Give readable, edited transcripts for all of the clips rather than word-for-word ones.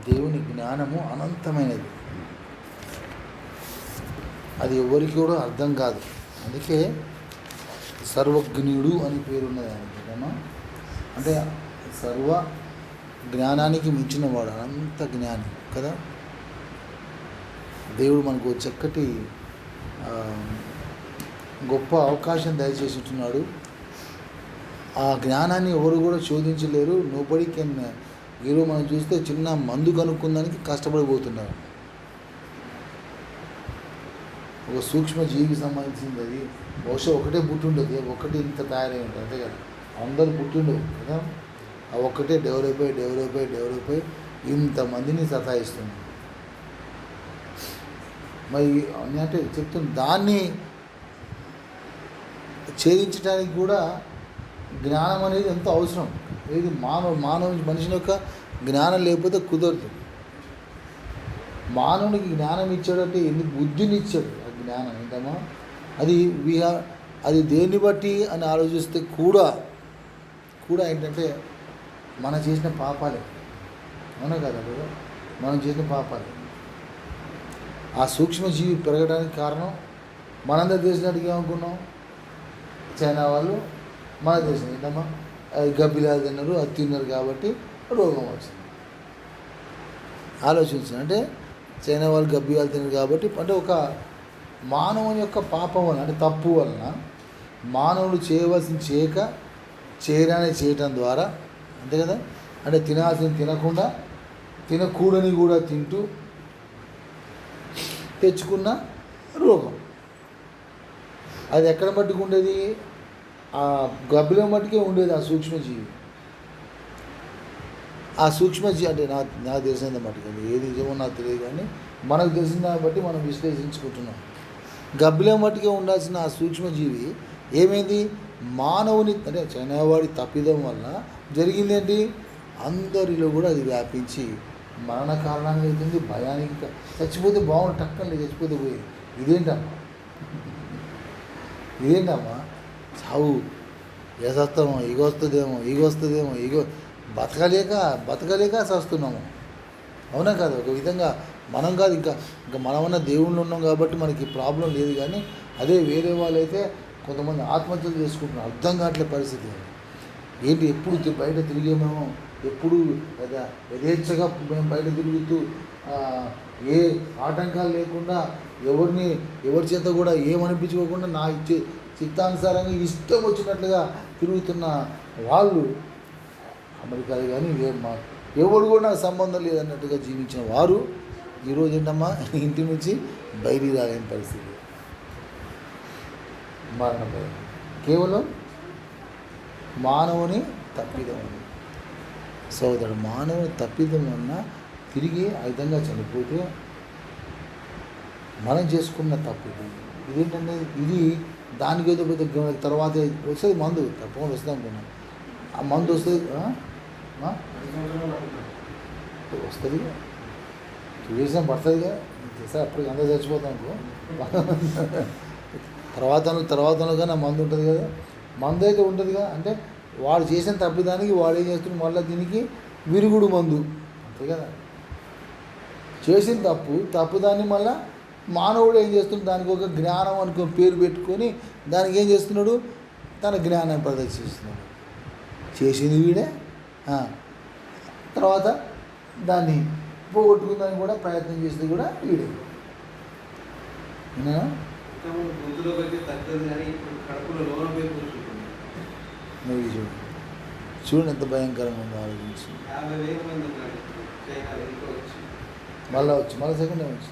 దేవుని జ్ఞానము అనంతమైనది, అది ఎవరికి కూడా అర్థం కాదు. అందుకే సర్వజ్ఞుడు అని పేరున్నది ఆయనకి కదమ్మా. అంటే సర్వ జ్ఞానానికి మించినవాడు, అనంత జ్ఞాని కదా. దేవుడు మనకు చక్కటి గొప్ప అవకాశం దయచేసి ఉంటున్నాడు. ఆ జ్ఞానాన్ని ఎవరు కూడా శోధించలేరు. Nobody can. ఈరోజు మనం చూస్తే చిన్న మందు కనుక్కుందానికి కష్టపడిపోతున్నారు. ఒక సూక్ష్మ జీవికి సంబంధించింది అది. బహుశా ఒకటే పుట్టి ఉండదు, ఒకటి ఇంత తయారై ఉంటుంది, అంతే కదా. అందరూ పుట్టి ఉండవు కదా. ఆ ఒక్కటే డెవలప్ అయ్యి ఇంతమందిని సతాయిస్తుంది. మరి అంటే చెప్తుంది, దాన్ని ఛేదించడానికి కూడా జ్ఞానం అనేది ఎంతో అవసరం. ఏది మనిషిని యొక్క జ్ఞానం లేకపోతే కుదరదు. మానవునికి జ్ఞానం ఇచ్చాడంటే ఎన్ని బుద్ధిని ఇచ్చాడు. ఆ జ్ఞానం ఏంటమ్మా, అది దేన్ని బట్టి అని ఆలోచిస్తే కూడా ఏంటంటే మనం చేసిన పాపాలే. అవునా కదా కదా, మనం చేసిన పాపాలే. ఆ సూక్ష్మజీవి పెరగడానికి కారణం మనందరూ తెలిసినట్టుగా ఏమనుకున్నాం, చైనా వాళ్ళు మన దేశం ఏంటమ్మా గబ్బిలాలు తిన్నారు, అది తిన్నారు కాబట్టి రోగం వచ్చింది. ఆలోచించాను. అంటే చైనా వాళ్ళు గబ్బిలాలు తిన్నారు కాబట్టి, అంటే ఒక మానవుని యొక్క పాపం వలన, అంటే తప్పు వలన మానవుడు చేయవలసిన చేయరాని చేయటం ద్వారా, అంతే కదా. అంటే తినాల్సింది తినకుండా తినకూడని కూడా తింటూ తెచ్చుకున్న రోగం. అది ఎక్కడ మట్టుకు ఉండేది, ఆ గబ్బిలం మట్టుకే ఉండేది ఆ సూక్ష్మజీవి. ఆ సూక్ష్మజీవి అంటే నాకు తెలిసినంత మట్టుకు, ఏది నిజమో నాకు తెలియదు, కానీ మనకు తెలిసిన దాన్ని బట్టి మనం విశ్లేషించుకుంటున్నాం. గబ్బిలం మట్టుకే ఉండాల్సిన ఆ సూక్ష్మజీవి ఏమైంది, మానవుని అంటే చైనావాడి తప్పిదం వలన జరిగిందేంటి, అందరిలో కూడా అది వ్యాపించి మరణ కారణంగా అవుతుంది. భయానికి చచ్చిపోతే బాగుంది, టక్కని చచ్చిపోతే పోయేది. ఇదేంటమ్మా చావు, ఏసస్తామో ఈగొస్తుందేమో బతకలేక చస్తున్నాము. అవునా కాదు. ఒక విధంగా మనం కాదు, ఇంకా మనమన్నా దేవుళ్ళు ఉన్నాం కాబట్టి మనకి ప్రాబ్లం లేదు. కానీ అదే వేరే వాళ్ళైతే కొంతమంది ఆత్మహత్యలు చేసుకుంటున్నారు. అర్థం కావట్లే పరిస్థితి ఏంటి. ఎప్పుడు బయట తిరిగేమేమో, ఎప్పుడు యథేచ్ఛగా మేము బయట తిరుగుతూ ఏ ఆటంకాలు లేకుండా ఎవరి చేత కూడా ఏమనిపించుకోకుండా నా చిత్తానుసారంగా ఇష్టం వచ్చినట్లుగా తిరుగుతున్న వాళ్ళు అమెరికాలో కానీ ఎవడు కూడా నాకు సంబంధం లేదన్నట్టుగా జీవించిన వారు ఈరోజు ఏంటమ్మా ఇంటి నుంచి బయటికి రాలేని పరిస్థితి, మరణ భయం. కేవలం మానవుని తప్పిదం సోదరుడు, మానవుని తప్పిదం వలన తిరిగి ఆ విధంగా చనిపోతే మనం చేసుకున్న తప్పు ఇదేంటంటే, ఇది దానికి ఏదో పెద్ద తర్వాత వస్తుంది మందు, తప్పకుండా వస్తుంది అనుకున్నాను. ఆ మందు వస్తుంది 2 years పడుతుందిగా. సార్ అప్పటికి అందరూ చచ్చిపోతాం అనుకో. తర్వాతలో కానీ ఆ మందు ఉంటుంది కదా, మందు అయితే ఉంటుందిగా. అంటే వాడు చేసిన తప్పిదానికి వాడు ఏం చేస్తున్నాడు, మళ్ళీ దీనికి విరుగుడు మందు, అంతే కదా. చేసిన తప్పుదాన్ని మళ్ళీ మానవుడు ఏం చేస్తున్నాడు, దానికి ఒక జ్ఞానం అనుకో పేరు పెట్టుకొని దానికి ఏం చేస్తున్నాడు, తన జ్ఞానాన్ని ప్రదర్శిస్తున్నాడు. చేసింది వీడే, తర్వాత దాన్ని పోగొట్టుకుందానికి కూడా ప్రయత్నం చేసింది కూడా వీడే. చూడండి ఎంత భయంకరంగా ఉందో ఆలోచించి. మళ్ళీ సెకండ్ టైం వచ్చి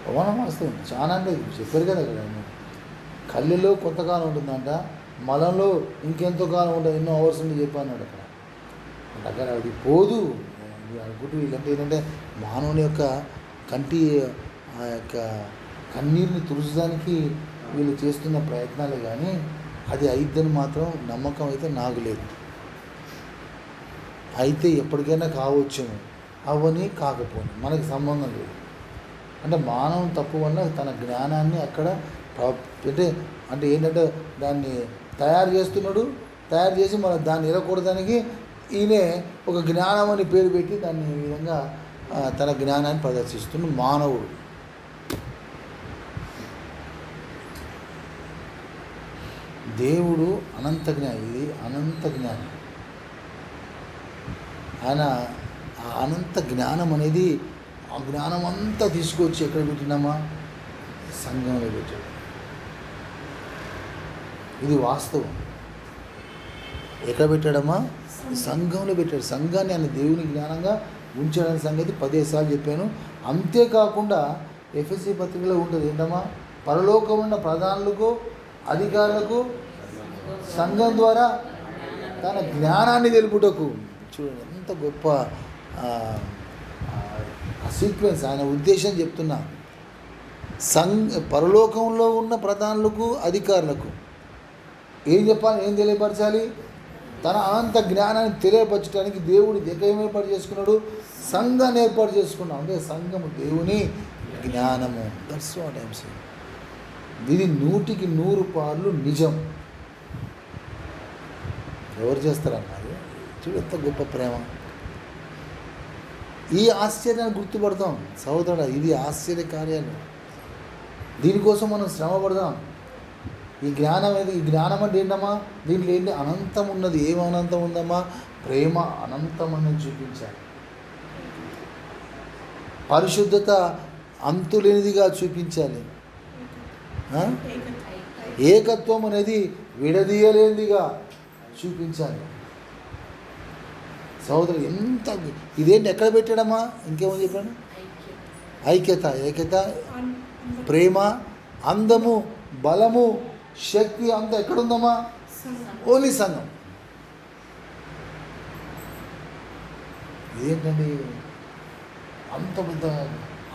అవమానం వస్తుంది చాలా. అంటే చెప్పారు కదా అక్కడ, కళ్ళులో కొంతకాలం ఉంటుందంట, మలంలో ఇంకెంతో కాలం ఉంటుంది, ఎన్నో అవర్స్ ఉండి చెప్పన్నాడు అక్కడ. అది పోదు అనుకుంటూ వీళ్ళంటే ఏంటంటే మానవుని యొక్క కంటి ఆ యొక్క కన్నీరుని తుడచడానికి వీళ్ళు చేస్తున్న ప్రయత్నాలే, కానీ అది అయిద్దని మాత్రం నమ్మకం అయితే నాకు లేదు. అయితే ఎప్పటికైనా కావచ్చేమో, అవని కాకపోని మనకి సంబంధం లేదు. అంటే మానవం తప్పు వల్ల తన జ్ఞానాన్ని అక్కడ అంటే అంటే ఏంటంటే దాన్ని తయారు చేస్తున్నాడు, తయారు చేసి మన దాన్ని ఇరకూడదానికి ఈయనే ఒక జ్ఞానం అని పేరు పెట్టి దాన్ని ఈ విధంగా తన జ్ఞానాన్ని ప్రదర్శిస్తున్న మానవుడు. దేవుడు అనంత జ్ఞానం, ఇది అనంత జ్ఞానం. ఆయన ఆ అనంత జ్ఞానం అనేది ఆ జ్ఞానం అంతా తీసుకొచ్చి ఎక్కడ పెట్టినామా? సంఘంలో పెట్టాడు. ఇది వాస్తవం. ఎక్కడ పెట్టాడమ్మా? సంఘంలో పెట్టాడు. సంఘాన్ని ఆయన దేవుని జ్ఞానంగా ఉంచాడని సంగతి 10 సార్లు చెప్పాను. అంతేకాకుండా ఎఫెసీ పత్రికలో ఉంటుంది ఏంటమ్మా? పరలోకం ఉన్న ప్రధానులకు అధికారులకు సంఘం ద్వారా తన జ్ఞానాన్ని తెలుపుటకు. చూడండి ఎంత గొప్ప సీక్వెన్స్, ఆయన ఉద్దేశం చెప్తున్నా. పరలోకంలో ఉన్న ప్రధానులకు అధికారులకు ఏం చెప్పాలి, ఏం తెలియపరచాలి? తన అనంత జ్ఞానాన్ని తెలియపరచడానికి దేవుడు ఏం ఏర్పాటు చేసుకున్నాడు? సంఘాన్ని ఏర్పాటు చేసుకున్నాం. అంటే సంఘము దేవుని జ్ఞానము. That's what I'm saying. ఇది 100% నిజం. ఎవరు చేస్తారన్నారు? చూడు ఎంత గొప్ప ప్రేమ. ఈ ఆశ్చర్యాన్ని గుర్తుపడతాం సహోదరుడా. ఇది ఆశ్చర్య కార్యాలు. దీనికోసం మనం శ్రమ పడదాం. ఈ జ్ఞానం అంటే ఏంటమ్మా? దీంట్లో ఏంటి? అనంతం ఉన్నది. ఏం అనంతం ఉందమ్మా? ప్రేమ అనంతం అనేది చూపించాలి. పరిశుద్ధత అంతులేనిదిగా చూపించాలి. ఏకత్వం అనేది విడదీయలేనిదిగా చూపించాలి. సహోదరు ఎంత ఇదేంటి ఎక్కడ పెట్టాడమ్మా? ఇంకేమో చెప్పాను? ఐక్యత, ప్రేమ, అందము, బలము, శక్తి అంతా ఎక్కడుందమ్మా? ఓన్లీ సంఘం. ఇదేంటండి అంత పెద్ద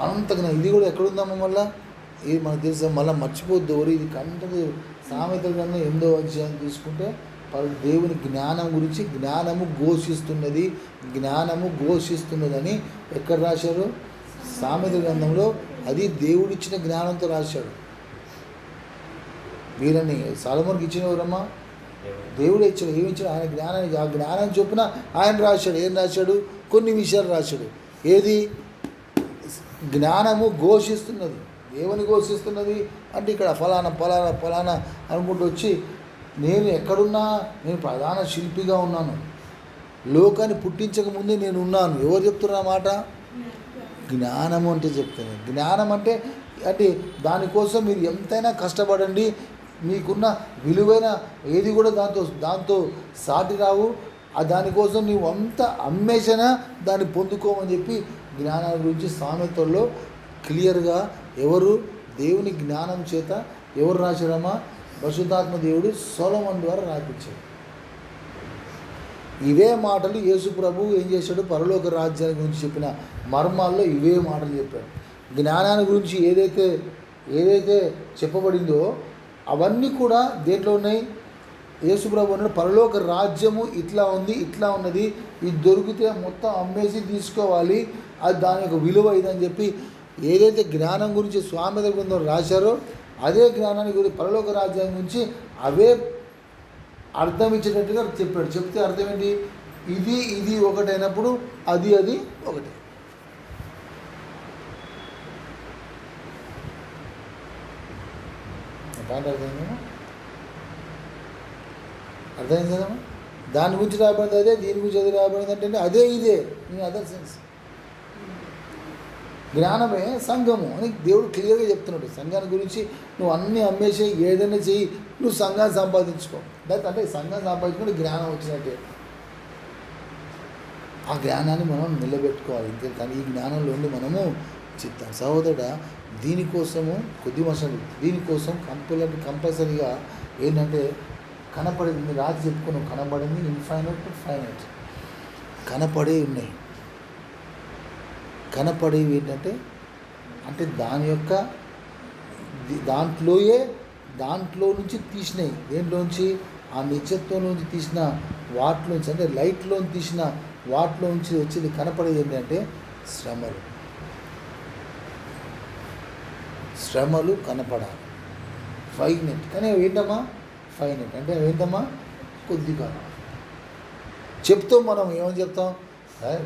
అనంతగా? ఇది కూడా ఎక్కడుందమ్మా? మళ్ళీ ఇది మనకు తెలుసా? మళ్ళీ మర్చిపోద్దు ఎవరు. ఇది కంటే సామెతల గ్రంథం 8వ అధ్యాయం తీసుకుంటే దేవుని జ్ఞానం గురించి, జ్ఞానము ఘోషిస్తున్నదని ఎక్కడ రాశారు? సామెతల గ్రంథంలో. అది దేవుడిచ్చిన జ్ఞానంతో రాశాడు. వీరని సొలొమోనుకి ఇచ్చిన ఎవరమ్మా? దేవుడే ఇచ్చాడు. ఏమి ఇచ్చాడు? ఆయన జ్ఞానాన్ని, ఆ జ్ఞానాన్ని చొప్పున ఆయన రాశాడు. ఏం రాశాడు? కొన్ని విషయాలు రాశాడు. ఏది? జ్ఞానము ఘోషిస్తున్నది. ఏమని ఘోషిస్తున్నది అంటే ఇక్కడ ఫలానా అనుకుంటూ వచ్చి, నేను ఎక్కడున్నా? నేను ప్రధాన శిల్పిగా ఉన్నాను. లోకాన్ని పుట్టించక ముందే నేను ఉన్నాను. ఎవరు చెప్తున్నా మాట? జ్ఞానము అంటే చెప్తాను. జ్ఞానం అంటే దానికోసం మీరు ఎంతైనా కష్టపడండి. మీకున్న విలువైన ఏది కూడా దాంతో సాటి రావు. దానికోసం నీవు అంత అమ్మేసినా దాన్ని పొందుకోమని చెప్పి జ్ఞానాల గురించి సామెతల్లో క్లియర్గా ఎవరు? దేవుని జ్ఞానం చేత ఎవరు రాశారమ్మా? పరిశుద్ధాత్మ దేవుడు సొలొమోను ద్వారా రాయించాడు. ఇవే మాటలు యేసు ప్రభువు ఏం చేశాడు? పరలోక రాజ్యాన్ని గురించి చెప్పిన మర్మాల్లో ఇవే మాటలు చెప్పాడు. జ్ఞానాన్ని గురించి ఏదైతే చెప్పబడిందో అవన్నీ కూడా దేంట్లో ఉన్నాయి? యేసు ప్రభు అన్నాడు పరలోక రాజ్యము ఇట్లా ఉన్నది, ఇది దొరికితే మొత్తం అమ్మేసి తీసుకోవాలి, అది దాని యొక్క విలువ ఇదని చెప్పి ఏదైతే జ్ఞానం గురించి సామెతల గ్రంథంలో రాశారో అదే జ్ఞానాన్ని గురించి, పరలోక రాజ్యాన్ని గురించి అవే అర్థం ఇచ్చేటట్టుగా చెప్పాడు. చెప్తే అర్థం ఏంటి? ఇది ఒకటైనప్పుడు అది ఒకటి. అర్థమైంది కదమ్మా? దాని గురించి రాబడింది అదే, దీని గురించి అది రాబడింది అంటే అదే ఇదే ఇన్ అదర్ సెన్స్. జ్ఞానమే సంఘము అని దేవుడు క్లియర్గా చెప్తున్నాడు. సంఘాన్ని గురించి నువ్వు అన్నీ అమ్మేసి ఏదైనా చెయ్యి, నువ్వు సంఘాన్ని సంపాదించుకో. అంటే సంఘాన్ని సంపాదించుకుంటే జ్ఞానం వచ్చినట్టే. ఆ జ్ఞానాన్ని మనం నిలబెట్టుకోవాలి. కానీ ఈ జ్ఞానంలో ఉండి మనము చిత్తాం సహోదరుడా. దీనికోసము కొద్ది వర్షాలు, దీనికోసం కంపల్సరీగా ఏంటంటే కనపడేది రాత్రి చెప్పుకున్నాం. కనబడింది ఇన్ఫైనైట్ ఫైనైట్ కనపడే ఉన్నాయి. కనపడేవి ఏంటంటే దాని యొక్క దాంట్లో నుంచి తీసినాయి. దేంట్లోంచి? ఆ నిత్యత్వంలోంచి తీసిన వాటిలోంచి, అంటే లైట్లోంచి తీసిన వాటిలోంచి వచ్చేది కనపడేది ఏంటంటే శ్రమలు కనపడాలి. ఫైనట్. కానీ ఏంటమ్మా ఫైనట్ అంటే ఏంటమ్మా కొద్ది కాలం. చెప్తాం మనం ఏమని చెప్తాం,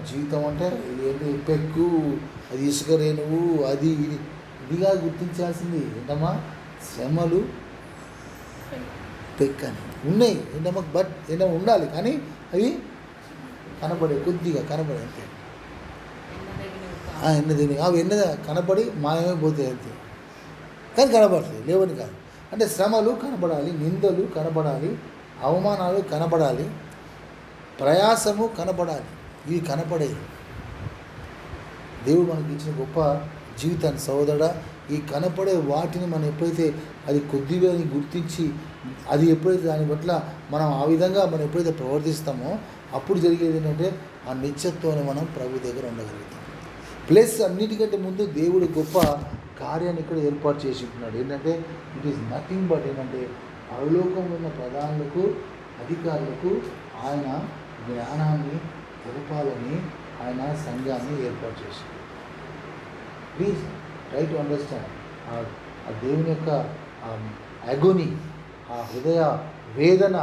జీవితం అంటే ఇది ఏంటి పెక్కు, అది ఇసుక రేణువు, అది ఇది ఇదిగా గుర్తించాల్సింది ఏంటమ్మా శ్రమలు పెక్కని ఉన్నాయి ఏంటమ్మా. బట్ ఏంటమ్మా ఉండాలి, కానీ అవి కనపడే కొద్దిగా కనపడే అంతే. ఎన్నది అవి ఎన్నది కనపడి మాయమైపోతాయి అంతే, కానీ కనపడుతుంది లేవని కాదు. అంటే శ్రమలు కనపడాలి, నిందలు కనపడాలి, అవమానాలు కనపడాలి, ప్రయాసము కనపడాలి. ఇవి కనపడేవి. దేవుడు మనకి ఇచ్చిన గొప్ప జీవితాన్ని సోదరుడా, ఈ కనపడే వాటిని మనం ఎప్పుడైతే అది కొద్దిగా గుర్తించి అది ఎప్పుడైతే దాని పట్ల మనం ఆ విధంగా మనం ఎప్పుడైతే ప్రవర్తిస్తామో అప్పుడు జరిగేది ఏంటంటే ఆ నిత్యత్వాన్ని మనం ప్రభు దగ్గర ఉండగలుగుతాం. ప్లస్ అన్నిటికంటే ముందు దేవుడు గొప్ప కార్యాన్ని ఇక్కడ ఏర్పాటు చేసి ఉంటున్నాడు. ఏంటంటే ఇట్ ఈస్ నథింగ్ బట్ ఏంటంటే పరలోకంలో ఉన్న ప్రధానులకు అధికారులకు ఆయన జ్ఞానాన్ని తెలపాలని ఆయన సంఘాన్ని ఏర్పాటు చేశాడు. ప్లీజ్ ట్రై టు అండర్స్టాండ్ ఆ దేవుని యొక్క అగోని, ఆ హృదయ వేదన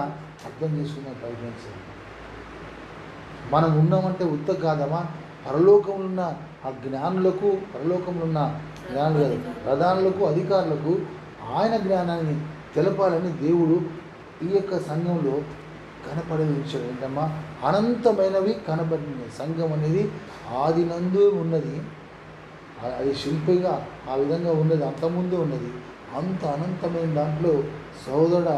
అర్థం చేసుకునే ప్రయత్నించాలి. మనం ఉన్నామంటే ఉత్త కాదమా, పరలోకంలో ఉన్న ఆ జ్ఞానులకు, పరలోకంలో ఉన్న జ్ఞానులు కాదు ప్రధానులకు అధికారులకు ఆయన జ్ఞానాన్ని తెలపాలని దేవుడు ఈ యొక్క సంఘంలో కనపడే విషయం ఏంటమ్మా అనంతమైనవి కనబడింది. సంఘం అనేది ఆది నందు ఉన్నది, అది శిల్పిగా ఆ విధంగా ఉన్నది, అంతకుముందు ఉన్నది. అంత అనంతమైన దాంట్లో సోదరుడ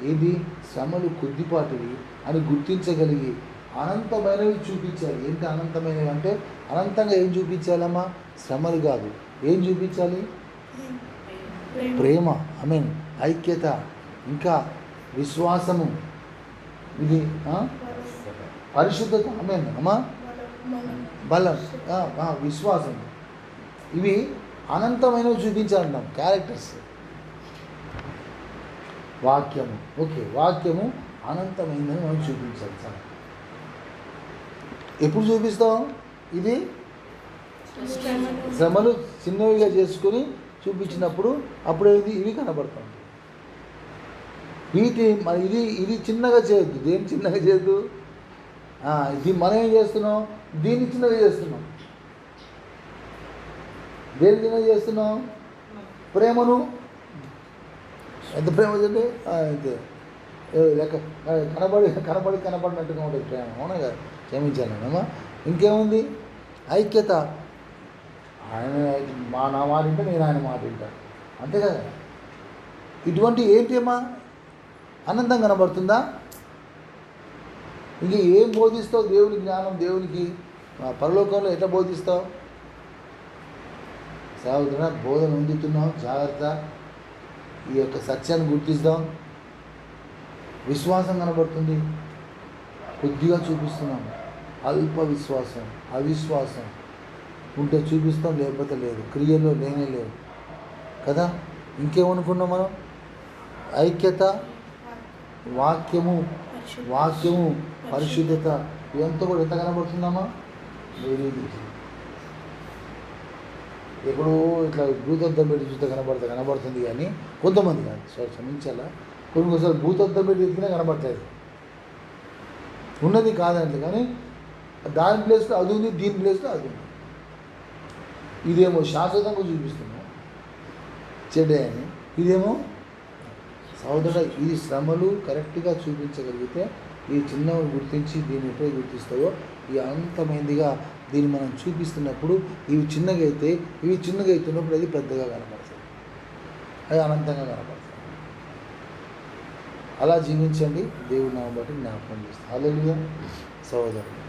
ఏది శ్రమలు కొద్దిపాటివి అని గుర్తించగలిగి అనంతమైనవి చూపించాలి. ఏంటి అనంతమైనవి అంటే అనంతంగా ఏం చూపించాలమ్మా, శ్రమలు కాదు, ఏం చూపించాలి, ప్రేమ, ఐక్యత, ఇంకా విశ్వాసము, ఇది పరిశుద్ధత, అమ్మా బలం, విశ్వాసం, ఇవి అనంతమైనవి చూపించాలంటాం. క్యారెక్టర్స్, వాక్యము, ఓకే వాక్యము అనంతమైనవి మనం చూపించాలి సార్. ఎప్పుడు చూపిస్తాం, ఇది శ్రమలు చిన్నవిగా చేసుకొని చూపించినప్పుడు అప్పుడే ఇవి కనబడతాం. వీటి మరి ఇది చిన్నగా చేయొద్దు. దేని చిన్నగా చేయొద్దు, ఇది మనం ఏం చేస్తున్నాం, దీన్ని చిన్నగా చేస్తున్నాం. దేని చిన్నగా చేస్తున్నాం, ప్రేమను. ఎంత ప్రేమ చూడండి, అంతే లెక్క కనబడినట్టుగా ఉంటుంది ప్రేమ. అవునా కదా, క్షమించానమ్మా. ఇంకేముంది, ఐక్యత, ఆయన నా మాట వింటే నేను ఆయన మాట వింటాను, అంతే కదా. ఇటువంటి ఏంటి అమ్మా ఆనందం కనబడుతుందా? ఇంక ఏం బోధిస్తావు దేవుని జ్ఞానం, దేవునికి పరలోకంలో ఎట్లా బోధిస్తావు? సహోదరుడా, బోధన పొందుతున్నాం, జాగ్రత్త. ఈ యొక్క సత్యాన్ని గుర్తిస్తాం. విశ్వాసం కనబడుతుంది, కొద్దిగా చూపిస్తున్నాం. అల్ప విశ్వాసం, అవిశ్వాసం ఉంటే చూపిస్తాం, లేకపోతే లేదు. క్రియల్లో లేనే లేవు కదా. ఇంకేమనుకున్నాం మనం, ఐక్యత, వాక్యము పరిశుద్ధత, ఇదంతా కూడా ఎంత కనబడుతుందమ్మా, వెరీ గుడ్. ఎక్కడో ఇట్లా భూతద్దం పెట్టి చూస్తే కనబడుతుంది కానీ కొంతమంది కాదు, సార్ క్షమించాలా, కొన్నిసార్లు భూతద్దం పెట్టి ఎత్తికినా కనబడలేదు. ఉన్నది కాదంటే కానీ దాని ప్లేస్లో అది ఉంది, దీని ప్లేస్లో అది ఉంది. ఇదేమో శాశ్వతంగా చూపిస్తున్నాం చెడ్డే అని, ఇదేమో సహోదరుడ ఈ శ్రమలు కరెక్ట్గా చూపించగలిగితే, ఈ చిన్నవి గుర్తించి దీన్ని ఎప్పుడైతే గుర్తిస్తావో ఈ అనంతమైనదిగా దీన్ని మనం చూపిస్తున్నప్పుడు ఇవి చిన్నగా అవుతున్నప్పుడు అది పెద్దగా కనపడుతుంది, అది అనంతంగా కనపడుతుంది. అలా జీవించండి. దేవుడి నామం బట్టి జ్ఞాపకం చేస్తాం. హల్లెలూయా సహోదరుడు.